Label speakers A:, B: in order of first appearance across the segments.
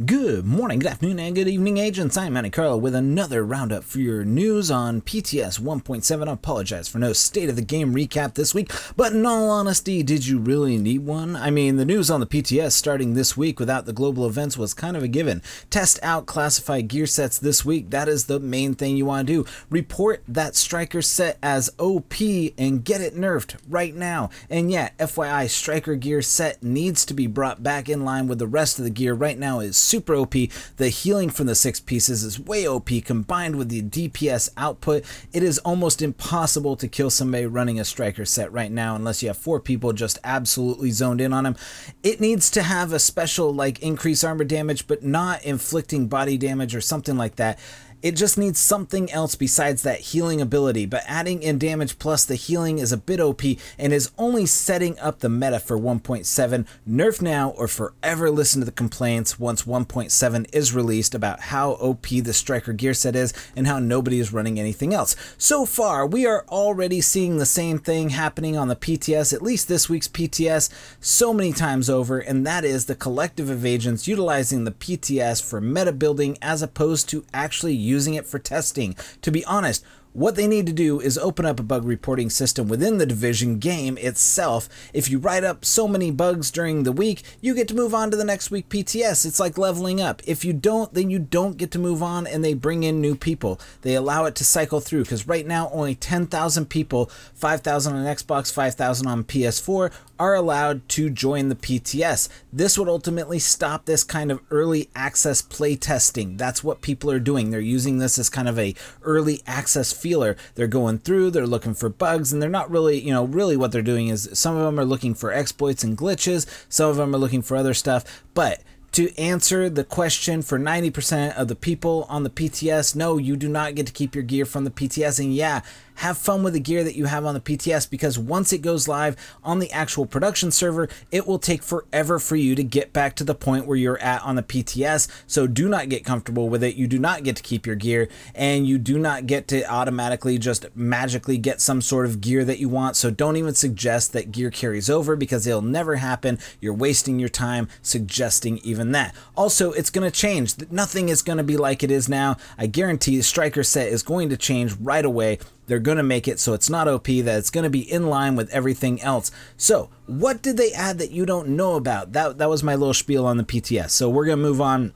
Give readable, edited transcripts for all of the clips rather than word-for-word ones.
A: Good morning, good afternoon, and good evening, agents. I'm Manny Carlo with another roundup for your news on PTS 1.7. I apologize for no state of the game recap this week, but in all honesty, did you really need one? I mean, the news on the PTS starting this week without the global events was kind of a given. Test out classified gear sets this week. That is the main thing you want to do. Report that striker set as OP and get it nerfed right now. And yeah, FYI, striker gear set needs to be brought back in line with the rest of the gear. Right now is super OP. The healing from the 6 pieces is way OP combined with the DPS output. It is almost impossible to kill somebody running a striker set right now unless you have 4 people just absolutely zoned in on him. It needs to have a special like increase armor damage but not inflicting body damage or something like that. It just needs something else besides that healing ability, but adding in damage plus the healing is a bit OP and is only setting up the meta for 1.7. Nerf now or forever listen to the complaints once 1.7 is released about how OP the striker gear set is and how nobody is running anything else. So far, we are already seeing the same thing happening on the PTS, at least this week's PTS, so many times over, and that is the collective of agents utilizing the PTS for meta building as opposed to actually using it for testing. To be honest, what they need to do is open up a bug reporting system within the Division game itself. If you write up so many bugs during the week, you get to move on to the next week PTS. It's like leveling up. If you don't, then you don't get to move on and they bring in new people. They allow it to cycle through because right now only 10,000 people, 5,000 on Xbox, 5,000 on PS4, are allowed to join the PTS. This would ultimately stop this kind of early access play testing. That's what people are doing. They're using this as kind of a early access feeler. They're going through, they're looking for bugs, and they're not really, really what they're doing is some of them are looking for exploits and glitches, some of them are looking for other stuff, but to answer the question for 90% of the people on the PTS, no, you do not get to keep your gear from the PTS, and yeah, have fun with the gear that you have on the PTS because once it goes live on the actual production server, it will take forever for you to get back to the point where you're at on the PTS, so do not get comfortable with it. You do not get to keep your gear, and you do not get to automatically just magically get some sort of gear that you want, so don't even suggest that gear carries over because it'll never happen. You're wasting your time suggesting even that. Also, it's going to change. Nothing is going to be like it is now. I guarantee the striker set is going to change right away. They're going to make it so it's not OP, that it's going to be in line with everything else. So what did they add that you don't know about? That was my little spiel on the PTS. So we're going to move on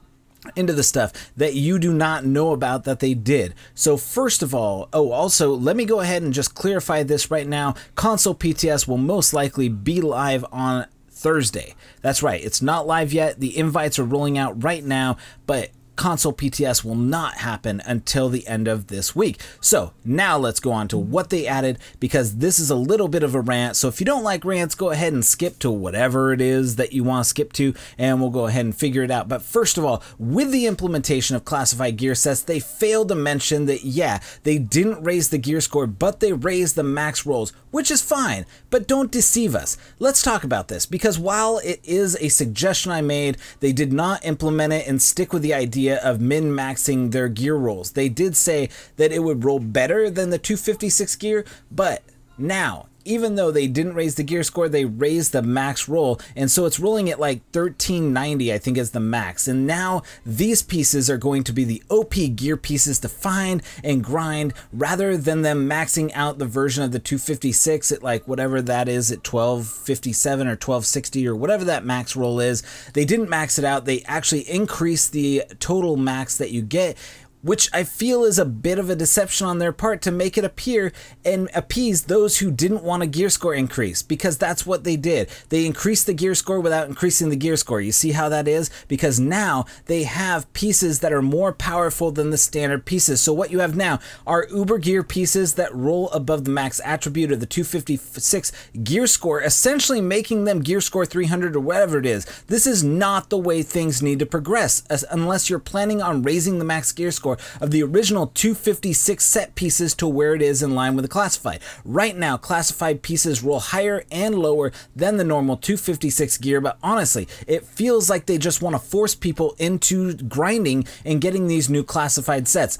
A: into the stuff that you do not know about that they did. So first of all, also let me go ahead and just clarify this right now. Console PTS will most likely be live on Thursday. That's right, it's not live yet. The invites are rolling out right now, but console PTS will not happen until the end of this week. So now let's go on to what they added, because this is a little bit of a rant. So if you don't like rants, go ahead and skip to whatever it is that you want to skip to, and we'll go ahead and figure it out. But first of all, with the implementation of classified gear sets, they failed to mention that, yeah, they didn't raise the gear score, but they raised the max rolls, which is fine, but don't deceive us. Let's talk about this, because while it is a suggestion I made, they did not implement it and stick with the idea of min-maxing their gear rolls. They did say that it would roll better than the 256 gear, but now, even though they didn't raise the gear score, they raised the max roll, and so it's rolling at like 1390, I think is the max. And now these pieces are going to be the OP gear pieces to find and grind, rather than them maxing out the version of the 256 at like whatever that is at 1257 or 1260 or whatever that max roll is. They didn't max it out. They actually increased the total max that you get, which I feel is a bit of a deception on their part to make it appear and appease those who didn't want a gear score increase, because that's what they did. They increased the gear score without increasing the gear score. You see how that is? Because now they have pieces that are more powerful than the standard pieces. So what you have now are uber gear pieces that roll above the max attribute of the 256 gear score, essentially making them gear score 300 or whatever it is. This is not the way things need to progress, unless you're planning on raising the max gear score of the original 256 set pieces to where it is in line with the classified. Right now, classified pieces roll higher and lower than the normal 256 gear, but honestly, it feels like they just want to force people into grinding and getting these new classified sets.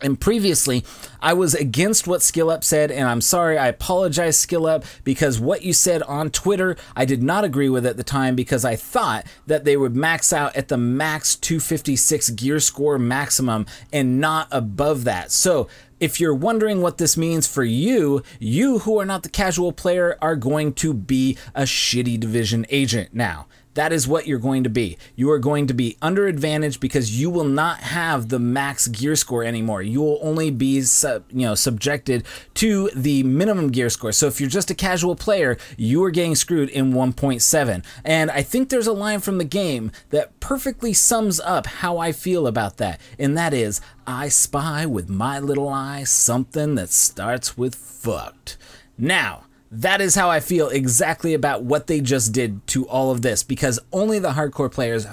A: And previously, I was against what SkillUp said, and I'm sorry, I apologize, SkillUp, because what you said on Twitter, I did not agree with at the time, because I thought that they would max out at the max 256 gear score maximum and not above that. So if you're wondering what this means for you, you who are not the casual player are going to be a shitty division agent now. That is what you're going to be. You are going to be under advantage because you will not have the max gear score anymore. You will only be subjected to the minimum gear score. So if you're just a casual player, you are getting screwed in 1.7. And I think there's a line from the game that perfectly sums up how I feel about that. And that is, I spy with my little eye something that starts with fucked. Now, that is how I feel exactly about what they just did to all of this, because only the hardcore players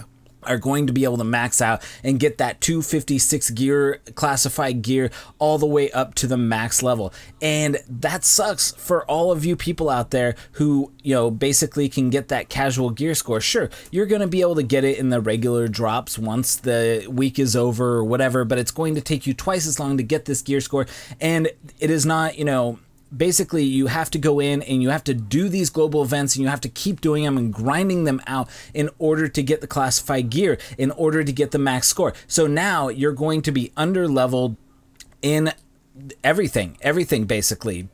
A: are going to be able to max out and get that 256 gear classified gear all the way up to the max level. And that sucks for all of you people out there who, basically can get that casual gear score. Sure, you're going to be able to get it in the regular drops once the week is over or whatever, but it's going to take you twice as long to get this gear score. And it is not, basically, you have to go in and you have to do these global events and you have to keep doing them and grinding them out in order to get the classified gear, in order to get the max score. So now you're going to be under leveled in everything basically.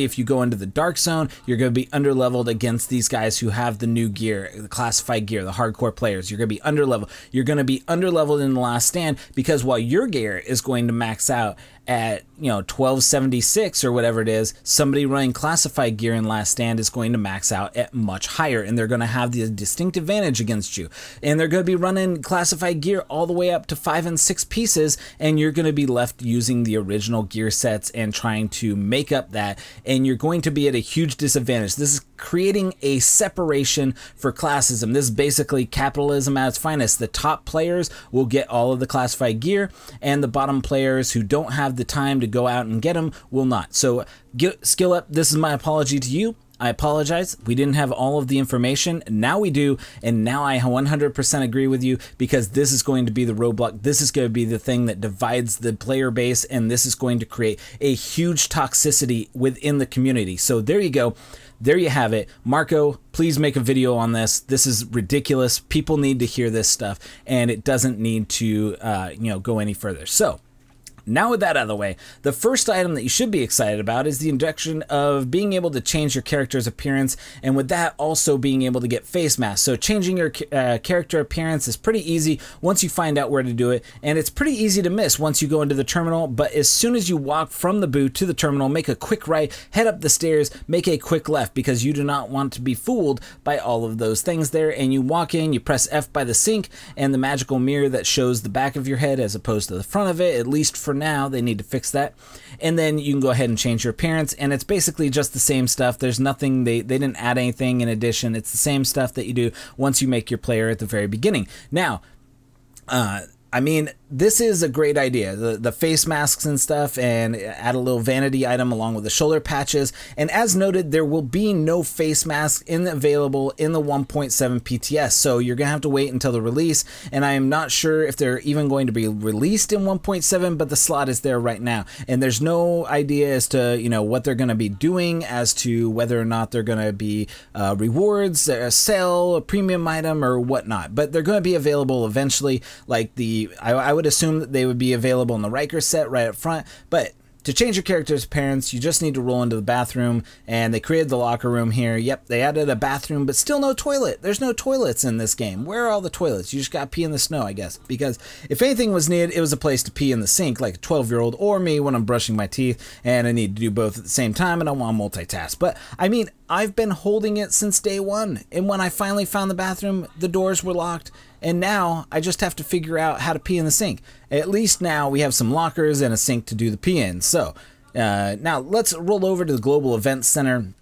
A: If you go into the dark zone, you're going to be under leveled against these guys who have the new gear, the classified gear, the hardcore players. You're going to be under leveled. You're going to be under leveled in the last stand, because while your gear is going to max out at 1276 or whatever it is, somebody running classified gear in last stand is going to max out at much higher, and they're going to have the distinct advantage against you. And they're going to be running classified gear all the way up to 5 and 6 pieces, and you're going to be left using the original gear sets and trying to make up that, and you're going to be at a huge disadvantage. This is creating a separation for classism. This is basically capitalism at its finest. The top players will get all of the classified gear, and the bottom players who don't have the time to go out and get them will not. So SkillUp, this is my apology to you. I apologize. We didn't have all of the information. Now we do, and now I 100% agree with you, because this is going to be the roadblock. This is going to be the thing that divides the player base, and this is going to create a huge toxicity within the community. So there you go. There you have it. Marco, please make a video on this. This is ridiculous. People need to hear this stuff, and it doesn't need to go any further. So now with that out of the way, the first item that you should be excited about is the introduction of being able to change your character's appearance, and with that also being able to get face masks. So changing your character appearance is pretty easy once you find out where to do it, and it's pretty easy to miss once you go into the terminal. But as soon as you walk from the booth to the terminal, make a quick right, head up the stairs, make a quick left, because you do not want to be fooled by all of those things there. And you walk in, you press F by the sink, and the magical mirror that shows the back of your head as opposed to the front of it, at least for now. They need to fix that. And then you can go ahead and change your appearance, and it's basically just the same stuff. There's nothing, they didn't add anything in addition. It's the same stuff that you do once you make your player at the very beginning. Now, I mean, this is a great idea, the face masks and stuff, and add a little vanity item along with the shoulder patches. And as noted, there will be no face mask available in the 1.7 PTS, so you're gonna have to wait until the release. And I am not sure if they're even going to be released in 1.7, but the slot is there right now, and there's no idea as to what they're gonna be doing, as to whether or not they're gonna be rewards, a sale, a premium item, or whatnot. But they're gonna be available eventually. Like I would assume that they would be available in the Riker set right up front, but to change your character's appearance, you just need to roll into the bathroom, and they created the locker room here. Yep, they added a bathroom, but still no toilet. There's no toilets in this game. Where are all the toilets? You just got to pee in the snow, I guess, because if anything was needed, it was a place to pee in the sink, like a 12-year-old or me when I'm brushing my teeth, and I need to do both at the same time, and I want to multitask. But I mean, I've been holding it since day one, and when I finally found the bathroom, the doors were locked, and now I just have to figure out how to pee in the sink. At least now we have some lockers and a sink to do the pee in. So now let's roll over to the Global Events Center.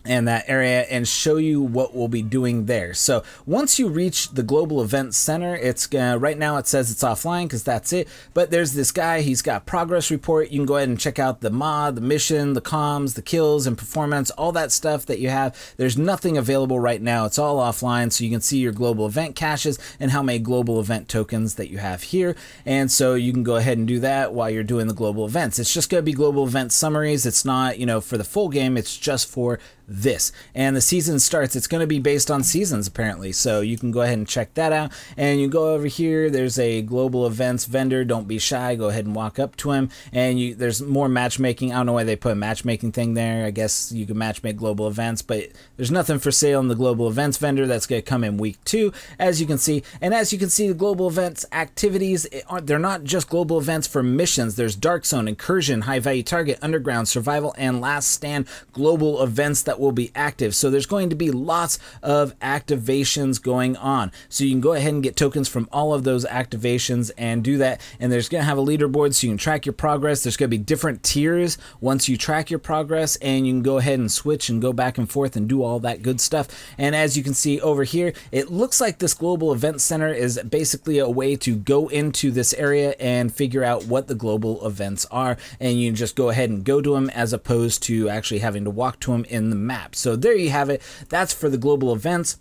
A: and that area and show you what we'll be doing there. So once you reach the Global Events Center, it's right now it says it's offline because that's it, but there's this guy, he's got progress report. You can go ahead and check out the mod, the mission, the comms, the kills and performance, all that stuff that you have. There's nothing available right now. It's all offline, so you can see your global event caches and how many global event tokens that you have here. And so you can go ahead and do that while you're doing the global events. It's just going to be global event summaries. It's not, you know, for the full game, it's just for this. And the season starts, it's going to be based on seasons apparently, so you can go ahead and check that out. And you go over here, there's a global events vendor. Don't be shy, go ahead and walk up to him, and there's more matchmaking. I don't know why they put a matchmaking thing there. I guess you can matchmake global events, but there's nothing for sale in the global events vendor. That's going to come in week 2, as you can see. And as you can see, the global events activities, they're not just global events for missions. There's Dark Zone, Incursion, High Value Target, Underground, Survival, and Last Stand global events that will be active. So there's going to be lots of activations going on. So you can go ahead and get tokens from all of those activations and do that. And there's going to have a leaderboard so you can track your progress. There's going to be different tiers once you track your progress, and you can go ahead and switch and go back and forth and do all that good stuff. And as you can see over here, it looks like this Global Event Center is basically a way to go into this area and figure out what the global events are, and you just go ahead and go to them as opposed to actually having to walk to them in the map. So there you have it. That's for the global events.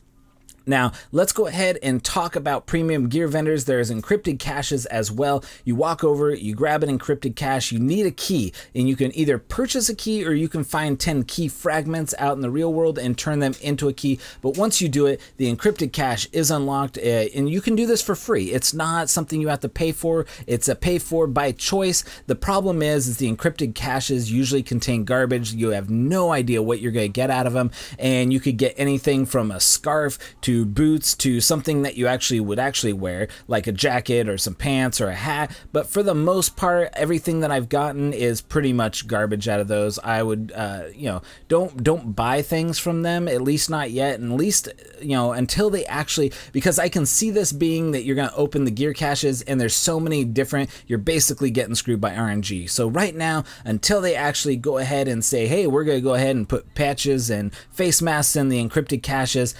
A: Now, let's go ahead and talk about premium gear vendors. There's encrypted caches as well. You walk over, you grab an encrypted cache, you need a key, and you can either purchase a key or you can find 10 key fragments out in the real world and turn them into a key. But once you do it, the encrypted cache is unlocked, and you can do this for free. It's not something you have to pay for. It's a pay for by choice. The problem is the encrypted caches usually contain garbage. You have no idea what you're going to get out of them, and you could get anything from a scarf to boots to something that you would actually wear, like a jacket or some pants or a hat. But for the most part, everything that I've gotten is pretty much garbage out of those. I would you know, don't buy things from them, at least not yet, and at least, you know, until they actually, because I can see this being that you're going to open the gear caches and there's so many different, you're basically getting screwed by RNG. So right now, until they actually go ahead and say, hey, we're going to go ahead and put patches and face masks in the encrypted caches,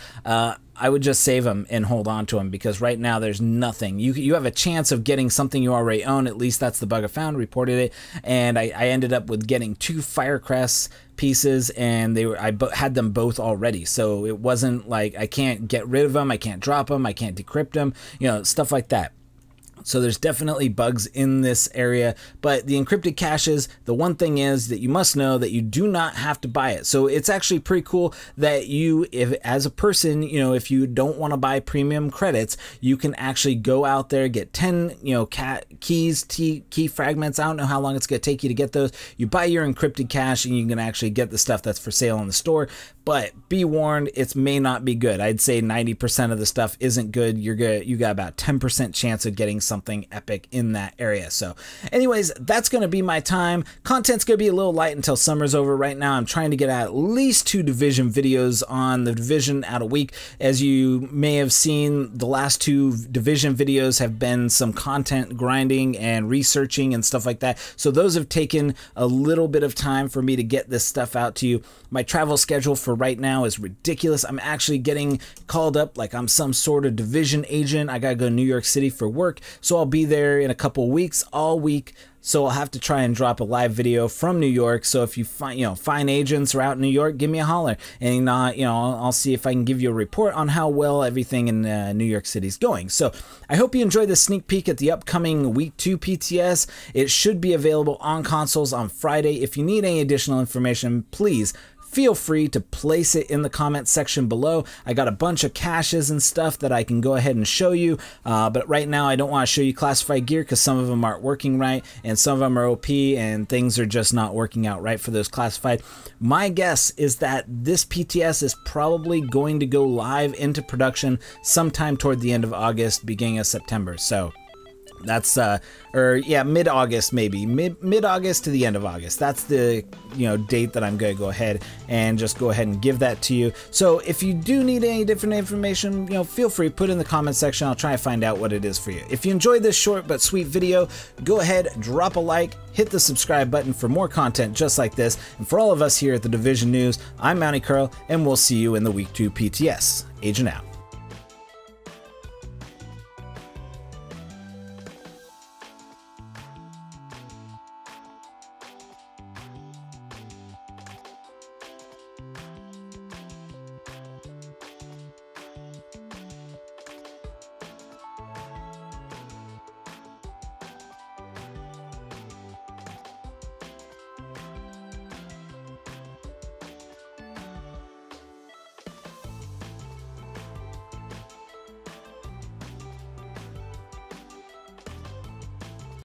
A: I would just save them and hold on to them, because right now there's nothing. You have a chance of getting something you already own. At least that's the bug I found, reported it, and I ended up with getting 2 Firecrest pieces, and I had them both already. So it wasn't like I can't get rid of them, I can't drop them, I can't decrypt them, you know, stuff like that. So there's definitely bugs in this area, but the encrypted caches, the one thing is that you must know that you do not have to buy it. So it's actually pretty cool that you, if as a person, you know, if you don't want to buy premium credits, you can actually go out there, get 10, you know, key fragments. I don't know how long it's going to take you to get those. You buy your encrypted cache and you can actually get the stuff that's for sale in the store. But be warned, it may not be good. I'd say 90% of the stuff isn't good. You got about 10% chance of getting something epic in that area. So anyways, that's going to be my time. Content's going to be a little light until summer's over. Right now, I'm trying to get at least 2 Division videos on the Division out a week. As you may have seen, the last 2 Division videos have been some content grinding and researching and stuff like that. So those have taken a little bit of time for me to get this stuff out to you. My travel schedule for right now is ridiculous. I'm actually getting called up like I'm some sort of Division agent. I gotta go to New York City for work, so I'll be there in a couple weeks, all week. So I'll have to try and drop a live video from New York. So if you find, you know, fine agents are out in New York, give me a holler, and you know, I'll see if I can give you a report on how well everything in New York City is going. So I hope you enjoyed this sneak peek at the upcoming Week 2 PTS. It should be available on consoles on Friday. If you need any additional information, please feel free to place it in the comment section below. I got a bunch of caches and stuff that I can go ahead and show you, but right now I don't want to show you classified gear because some of them aren't working right and some of them are OP and things are just not working out right for those classified. My guess is that this PTS is probably going to go live into production sometime toward the end of August, beginning of September. So That's or yeah, mid-August, maybe mid-August to the end of August. That's the date that I'm going to go ahead and give that to you. So if you do need any different information, feel free, put it in the comment section. I'll try and find out what it is for you. If you enjoyed this short but sweet video, go ahead, drop a like, hit the subscribe button for more content just like this. And for all of us here at the Division News, I'm Mountie Curl, and we'll see you in the Week 2 PTS. Agent out.